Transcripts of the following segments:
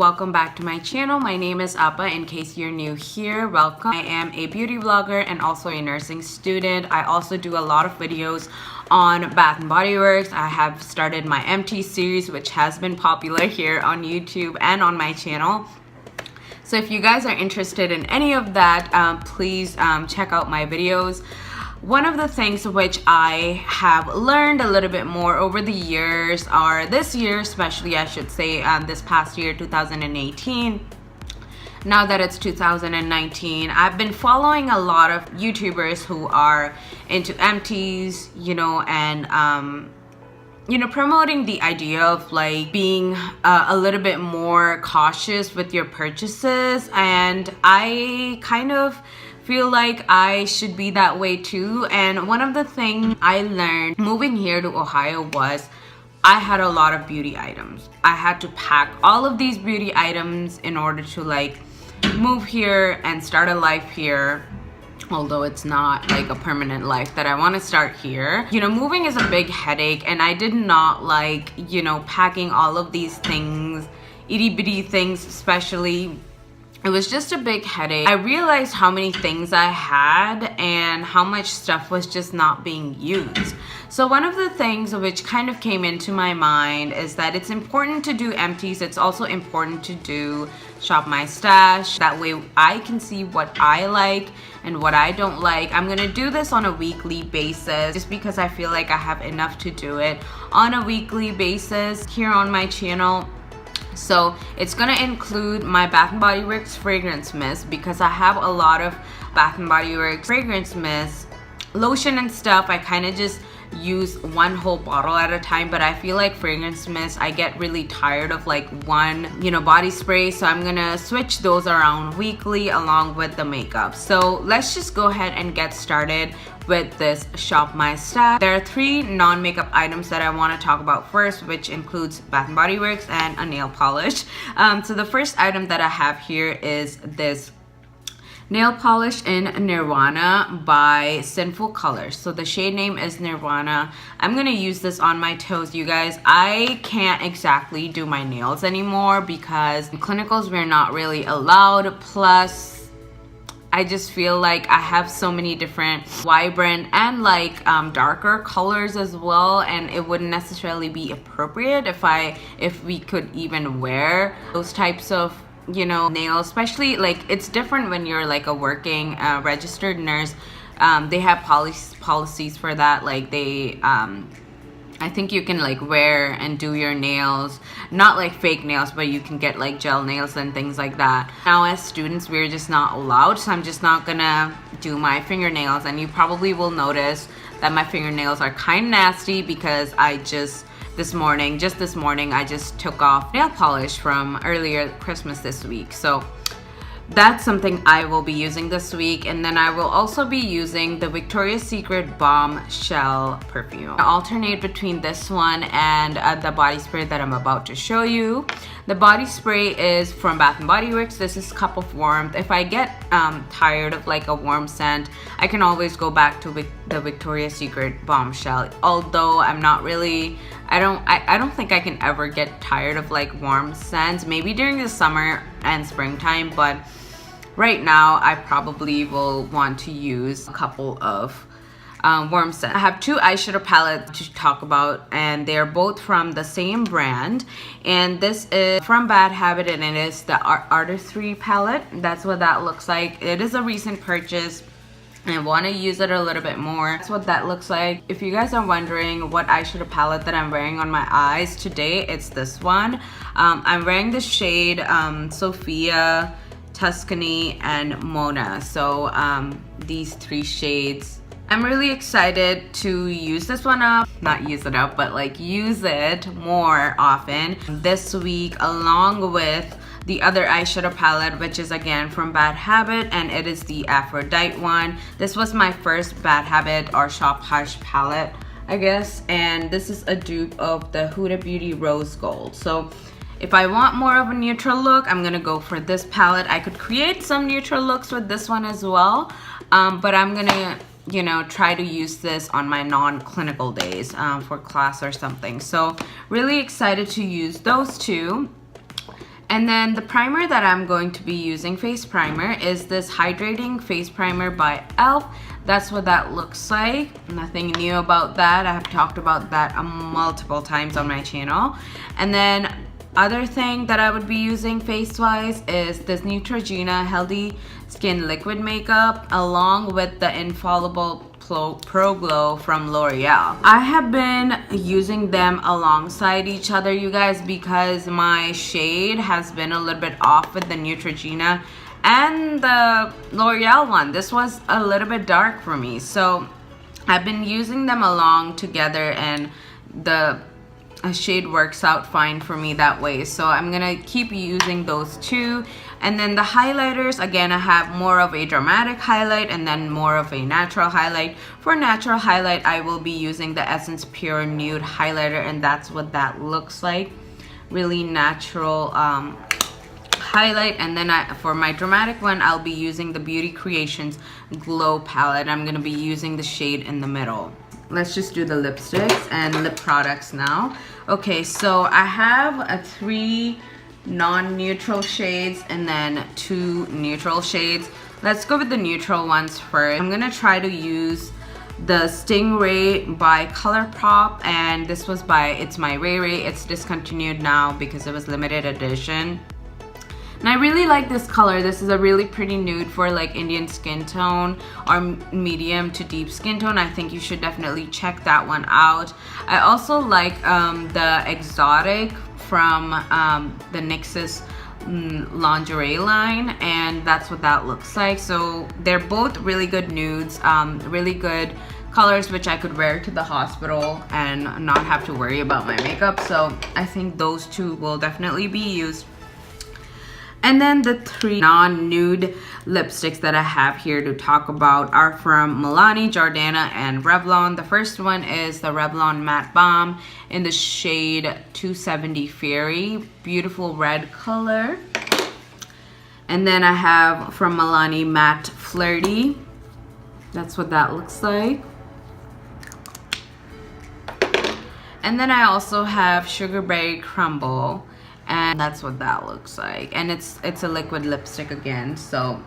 welcome back to my channel. My name is Appa. In case you're new here, welcome. I am a beauty vlogger and also a nursing student. I also do a lot of videos on Bath & Body Works. I have started my MT series, which has been popular here on YouTube and on my channel. So if you guys are interested in any of that, please check out my videos. One of the things which I have learned a little bit more over the years, or this year especially, I should say, this past year, 2018, now that it's 2019, I've been following a lot of YouTubers who are into MTs, and promoting the idea of like being a little bit more cautious with your purchases, and I kind of feel like I should be that way too. And one of the things I learned moving here to Ohio was I had a lot of beauty items. I had to pack all of these beauty items in order to like move here and start a life here, although it's not like a permanent life that I want to start here. Moving is a big headache, and I did not like, packing all of these things, itty bitty things especially. It was just a big headache. I realized how many things I had and how much stuff was just not being used. So one of the things which kind of came into my mind is that it's important to do empties. It's also important to do Shopmystash. That way I can see what I like and what I don't like. I'm gonna do this on a weekly basis just because I feel like I have enough to do it on a weekly basis here on my channel. So it's gonna include my Bath & Body Works fragrance mist, because I have a lot of Bath & Body Works fragrance mist, lotion and stuff. I kind of just use one whole bottle at a time, but I feel like fragrance mist, I get really tired of like one, body spray. So I'm gonna switch those around weekly along with the makeup. So let's just go ahead and get started with this Shopmystash. There are 3 non-makeup items that I want to talk about first, which includes Bath & Body Works and a nail polish. So the first item that I have here is this nail polish in Nirvana by Sinful Colors. So the shade name is Nirvana. I'm gonna use this on my toes, you guys. I can't exactly do my nails anymore because in clinicals we're not really allowed. Plus, I just feel like I have so many different vibrant and like darker colors as well, and it wouldn't necessarily be appropriate if we could even wear those types of nails. Especially like it's different when you're like a working registered nurse. They have policies for that. Like they I think you can like wear and do your nails, not like fake nails, but you can get like gel nails and things like that. Now as students, we're just not allowed, so I'm just not gonna do my fingernails. And you probably will notice that my fingernails are kind of nasty because I just this morning I just took off nail polish from earlier Christmas this week. So that's something I will be using this week. And then I will also be using the Victoria's Secret Bombshell perfume. I alternate between this one and the body spray that I'm about to show you. The body spray is from Bath & Body Works. This is Cup of Warmth. If I get tired of like a warm scent, I can always go back to the Victoria's Secret Bombshell. Although I'm not really, I don't think I can ever get tired of like warm scents. Maybe during the summer and springtime, but right now I probably will want to use a couple of warm scents. I have 2 eyeshadow palettes to talk about, and they're both from the same brand. And this is from Bad Habit, and it is the Artistry palette. That's what that looks like. It is a recent purchase, and I want to use it a little bit more. That's what that looks like. If you guys are wondering what eyeshadow palette that I'm wearing on my eyes today, it's this one. I'm wearing the shade Sophia, Tuscany, and Mona. So these 3 shades. I'm really excited to use this one up, not use it up, but like use it more often this week, along with the other eyeshadow palette, which is again from Bad Habit, and it is the Aphrodite one. This was my first Bad Habit or Shop Hush palette, I guess, and this is a dupe of the Huda Beauty Rose Gold. So if I want more of a neutral look, I'm gonna go for this palette. I could create some neutral looks with this one as well, but I'm gonna try to use this on my non-clinical days for class or something. So really excited to use those 2. And then the primer that I'm going to be using, face primer, is this hydrating face primer by e.l.f. That's what that looks like. Nothing new about that. I have talked about that multiple times on my channel. And then other thing that I would be using face wise is this Neutrogena Healthy Skin Liquid Makeup along with the Infallible Pro Glow from L'Oreal. I have been using them alongside each other, you guys, because my shade has been a little bit off with the Neutrogena and the L'Oreal one. This was a little bit dark for me, so I've been using them along together, and the shade works out fine for me that way. So I'm gonna keep using those two. And then the highlighters, again, I have more of a dramatic highlight and then more of a natural highlight. For natural highlight, I will be using the Essence Pure Nude highlighter, and that's what that looks like. Really natural highlight. And then for my dramatic one, I'll be using the Beauty Creations Glow palette. I'm gonna be using the shade in the middle. Let's just do the lipsticks and lip products now. Okay, so I have 3 non-neutral shades and then 2 neutral shades. Let's go with the neutral ones first. I'm gonna try to use the Stingray by ColourPop, and this was by It's My Ray Ray. It's discontinued now because it was limited edition. And I really like this color. This is a really pretty nude for like Indian skin tone or medium to deep skin tone. I think you should definitely check that one out. I also like the Exotic from the NYX's lingerie line, and that's what that looks like. So they're both really good nudes, really good colors which I could wear to the hospital and not have to worry about my makeup. So I think those two will definitely be used. And then the 3 non-nude lipsticks that I have here to talk about are from Milani, Jordana, and Revlon. The first one is the Revlon Matte Balm in the shade 270 Fairy. Beautiful red color. And then I have from Milani Matte Flirty. That's what that looks like. And then I also have Sugarberry Crumble, and that's what that looks like. And it's a liquid lipstick again, so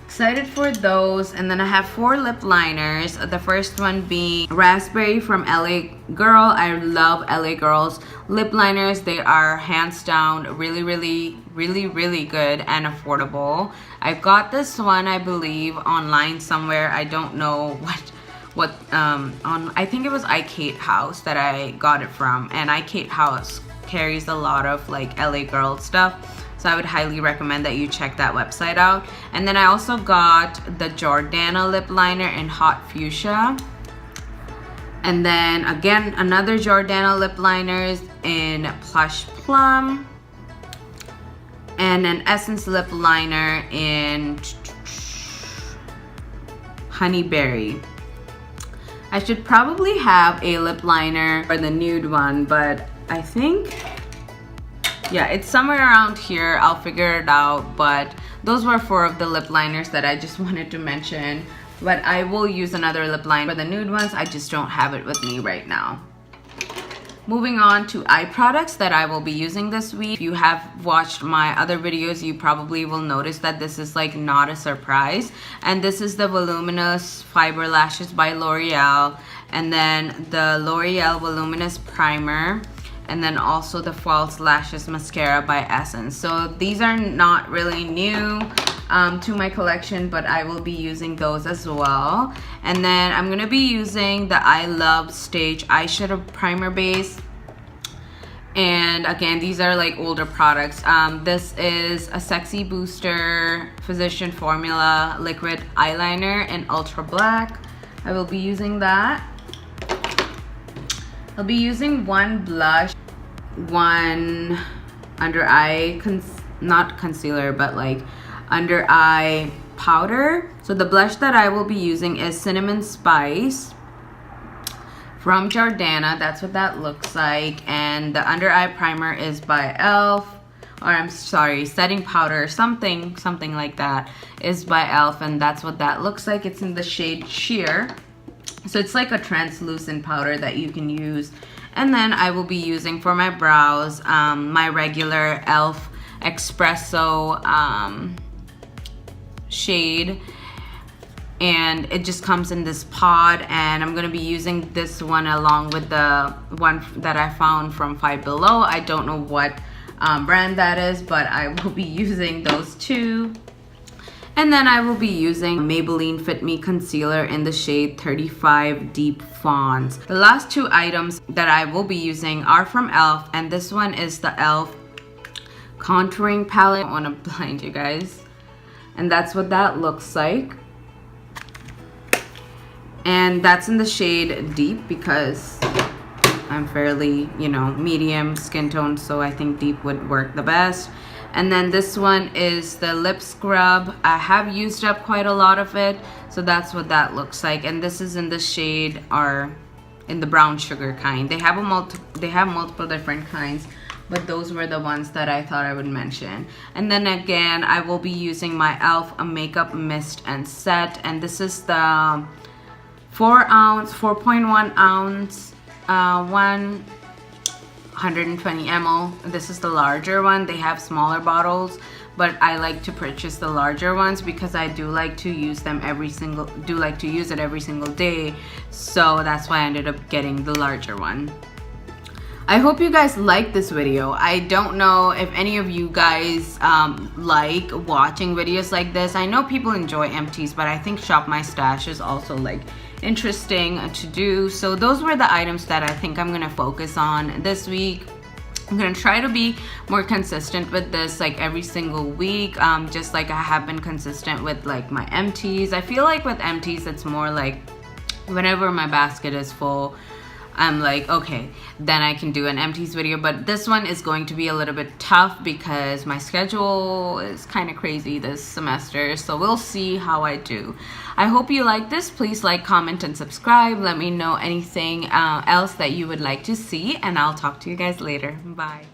excited for those. And then I have 4 lip liners. The first one being Raspberry from LA Girl. I love LA Girl's lip liners. They are hands down really good and affordable. I got this one, I believe, online somewhere. I don't know what on, I think it was iKate House that I got it from, and iKate House carries a lot of like LA Girl stuff, so I would highly recommend that you check that website out. And then I also got the Jordana lip liner in Hot Fuchsia, and then again another Jordana lip liners in Plush Plum, and an Essence lip liner in Honey Berry. I should probably have a lip liner for the nude one, but I think, yeah, it's somewhere around here. I'll figure it out. But those were 4 of the lip liners that I just wanted to mention. But I will use another lip liner for the nude ones. I just don't have it with me right now. Moving on to eye products that I will be using this week. If you have watched my other videos, you probably will notice that this is like not a surprise. And this is the Voluminous Fiber Lashes by L'Oreal. And then the L'Oreal Voluminous Primer. And then also the False Lashes Mascara by Essence. So these are not really new to my collection, but I will be using those as well. And then I'm gonna be using the I Love Stage Eyeshadow Primer Base. And again, these are like older products. This is a Sexy Booster Physician Formula Liquid Eyeliner in Ultra Black. I will be using that. I'll be using 1 blush, 1 under eye, not concealer, but like under eye powder. So the blush that I will be using is Cinnamon Spice from Jordana. That's what that looks like. And the under eye primer is by e.l.f. or I'm sorry, setting powder, something like that, is by e.l.f. and that's what that looks like. It's in the shade Sheer. So it's like a translucent powder that you can use And then I will be using for my brows my regular e.l.f. Espresso shade, and it just comes in this pod, and I'm gonna be using this one along with the one that I found from Five Below. I don't know what brand that is, but I will be using those two. And then I will be using Maybelline Fit Me Concealer in the shade 35 Deep Fawns. The last two items that I will be using are from e.l.f. and this one is the e.l.f. Contouring Palette. I want to blind you guys. And that's what that looks like. And that's in the shade Deep because I'm fairly, you know, medium skin tone, so I think deep would work the best. And then this one is the lip scrub. I have used up quite a lot of it, so that's what that looks like. And this is in the shade, or in the brown sugar kind. They have multiple different kinds, but those were the ones that I thought I would mention. And then again, I will be using my e.l.f. Makeup Mist and Set, and this is the 4.1 ounce one, 120 ml. This is the larger one. They have smaller bottles, but I like to purchase the larger ones because I do like to use them every single day. So that's why I ended up getting the larger one. I hope you guys like this video. I don't know if any of you guys like watching videos like this. I know people enjoy empties, but I think Shopmystash is also like interesting to do. So those were the items that I think I'm gonna focus on this week. I'm gonna try to be more consistent with this, like every single week, just like I have been consistent with like my empties. I feel like with empties it's more like whenever my basket is full, I'm like, okay, then I can do an empties video. But this one is going to be a little bit tough because my schedule is kind of crazy this semester, so we'll see how I do. I hope you like this. Please like, comment, and subscribe. Let me know anything else that you would like to see, and I'll talk to you guys later. Bye.